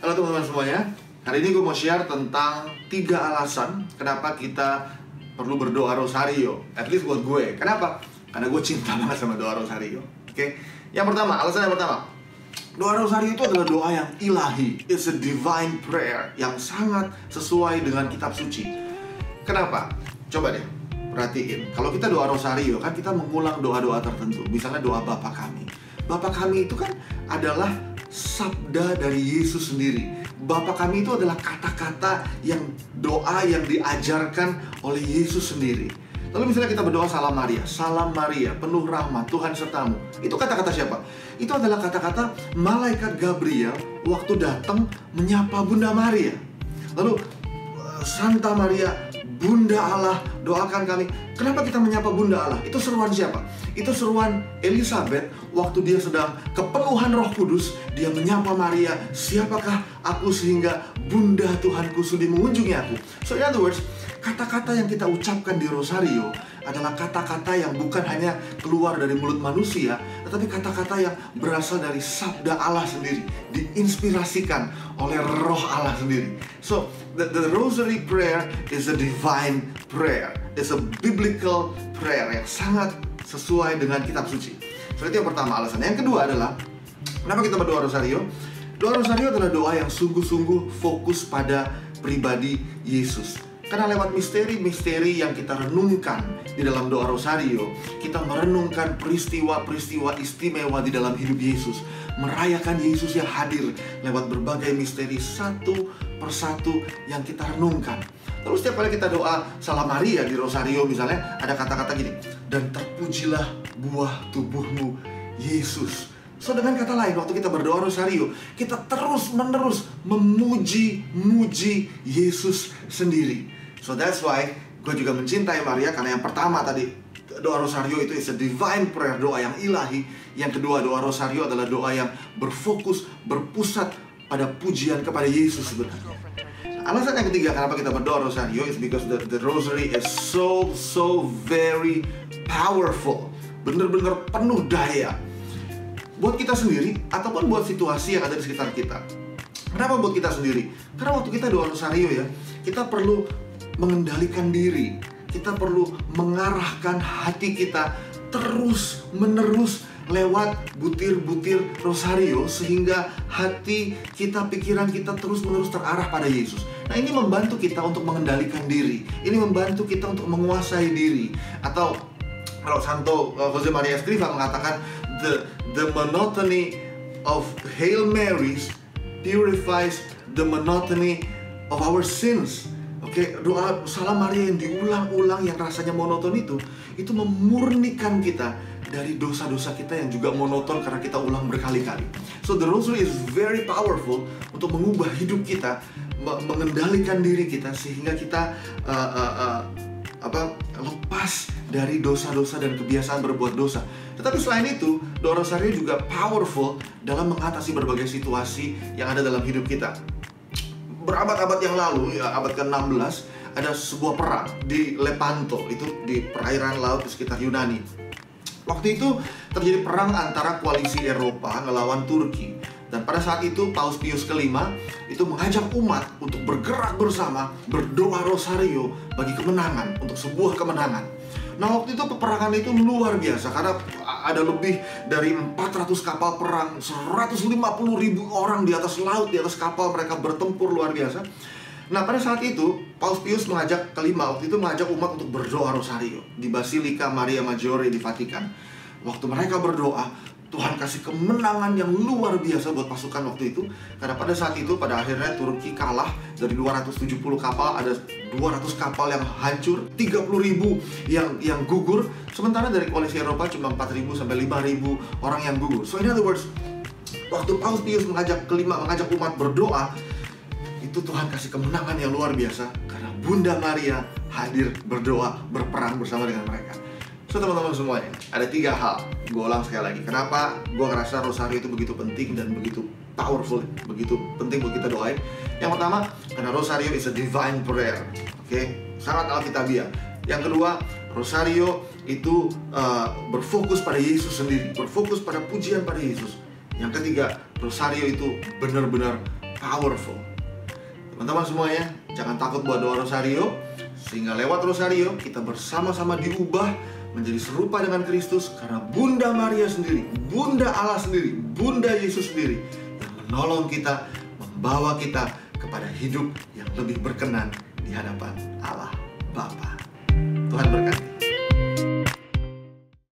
Halo teman-teman semuanya. Hari ini gue mau share tentang 3 alasan kenapa kita perlu berdoa rosario. At least buat gue. Kenapa? Karena gue cinta banget sama doa rosario. Oke? Yang pertama, alasan yang pertama, doa rosario itu adalah doa yang ilahi. It's a divine prayer yang sangat sesuai dengan kitab suci. Kenapa? Coba deh perhatiin. Kalau kita doa rosario kan kita mengulang doa-doa tertentu. Misalnya doa Bapa Kami. Bapa Kami itu kan adalah sabda dari Yesus sendiri. Bapa Kami itu adalah kata-kata yang doa yang diajarkan oleh Yesus sendiri. Lalu misalnya kita berdoa Salam Maria, penuh rahmat, Tuhan sertamu. Itu kata-kata siapa? Itu adalah kata-kata malaikat Gabriel waktu datang menyapa Bunda Maria. Lalu Santa Maria, Bunda Allah, doakan kami. Kenapa kita menyapa Bunda Allah? Itu seruan siapa? Itu seruan Elizabeth waktu dia sedang kepenuhan Roh Kudus. Dia menyapa Maria, siapakah aku sehingga Bunda Tuhanku sudi mengunjungi aku. So in other words, kata-kata yang kita ucapkan di rosario adalah kata-kata yang bukan hanya keluar dari mulut manusia, tetapi kata-kata yang berasal dari sabda Allah sendiri, diinspirasikan oleh Roh Allah sendiri. So the rosary prayer is a divine prayer. It's a biblical prayer yang sangat sesuai dengan kitab suci. So itu yang pertama alasan. Yang kedua adalah kenapa kita berdoa rosario? Doa rosario adalah doa yang sungguh-sungguh fokus pada pribadi Yesus. Karena lewat misteri-misteri yang kita renungkan di dalam doa rosario, kita merenungkan peristiwa-peristiwa istimewa di dalam hidup Yesus, merayakan Yesus yang hadir lewat berbagai misteri satu persatu yang kita renungkan. Lalu setiap kali kita doa Salam Maria di rosario misalnya, ada kata-kata gini, dan terpujilah buah tubuhmu Yesus. So dengan kata lain, waktu kita berdoa rosario, kita terus-menerus memuji-muji Yesus sendiri. So that's why gue juga mencintai Maria, karena yang pertama tadi, doa rosario itu is a divine prayer, doa yang ilahi. Yang kedua, doa rosario adalah doa yang berfokus, berpusat pada pujian kepada Yesus sebenarnya. Alasan yang ketiga kenapa kita berdoa rosario is because the rosary is so very powerful. Bener-bener penuh daya. Buat kita sendiri, ataupun buat situasi yang ada di sekitar kita. Kenapa buat kita sendiri? Karena waktu kita doa rosario ya, kita perlu mengendalikan diri. Kita perlu mengarahkan hati kita terus-menerus lewat butir-butir rosario, sehingga hati kita, pikiran kita terus-menerus terarah pada Yesus. Nah ini membantu kita untuk mengendalikan diri. Ini membantu kita untuk menguasai diri. Atau kalau Santo Jose Maria Escrivá mengatakan, the monotony of Hail Marys purifies the monotony of our sins. Oke, doa Salam Maria yang diulang-ulang yang rasanya monoton itu memurnikan kita dari dosa-dosa kita yang juga monoton karena kita ulang berkali-kali. So the rosary is very powerful untuk mengubah hidup kita, mengendalikan diri kita sehingga kita lepas dari dosa-dosa dan kebiasaan berbuat dosa. Tetapi selain itu, doa rosario juga powerful dalam mengatasi berbagai situasi yang ada dalam hidup kita. Berabad-abad yang lalu, ya, abad ke-16, ada sebuah perang di Lepanto, itu di perairan laut di sekitar Yunani. Waktu itu terjadi perang antara koalisi Eropa ngelawan Turki. Dan pada saat itu Paus Pius V itu mengajak umat untuk bergerak bersama, berdoa rosario bagi kemenangan, untuk sebuah kemenangan. Nah waktu itu peperangan itu luar biasa, karena ada lebih dari 400 kapal perang, 150.000 orang di atas laut, di atas kapal, mereka bertempur luar biasa. Nah pada saat itu Paus Pius mengajak waktu itu mengajak umat untuk berdoa rosario di Basilika Maria Maggiore di Vatikan. Waktu mereka berdoa, Tuhan kasih kemenangan yang luar biasa buat pasukan waktu itu. Karena pada saat itu, pada akhirnya Turki kalah. Dari 270 kapal, ada 200 kapal yang hancur, 30.000 yang gugur. Sementara dari koalisi Eropa cuma 4.000 sampai 5.000 orang yang gugur. So in other words, waktu Paus Pius mengajak umat berdoa, itu Tuhan kasih kemenangan yang luar biasa. Karena Bunda Maria hadir berdoa, berperang bersama dengan mereka. So teman-teman semuanya, ada 3 hal. Gue ulang sekali lagi, kenapa gue ngerasa rosario itu begitu penting dan begitu powerful, begitu penting buat kita doain. Yang pertama, karena rosario is a divine prayer. Oke, sangat alkitabiah. Yang kedua, rosario itu berfokus pada Yesus sendiri, berfokus pada pujian pada Yesus. Yang ketiga, rosario itu benar-benar powerful. Teman-teman semuanya, jangan takut buat doa rosario, sehingga lewat rosario kita bersama-sama diubah menjadi serupa dengan Kristus, karena Bunda Maria sendiri, Bunda Allah sendiri, Bunda Yesus sendiri yang menolong kita, membawa kita kepada hidup yang lebih berkenan di hadapan Allah Bapa. Tuhan berkati.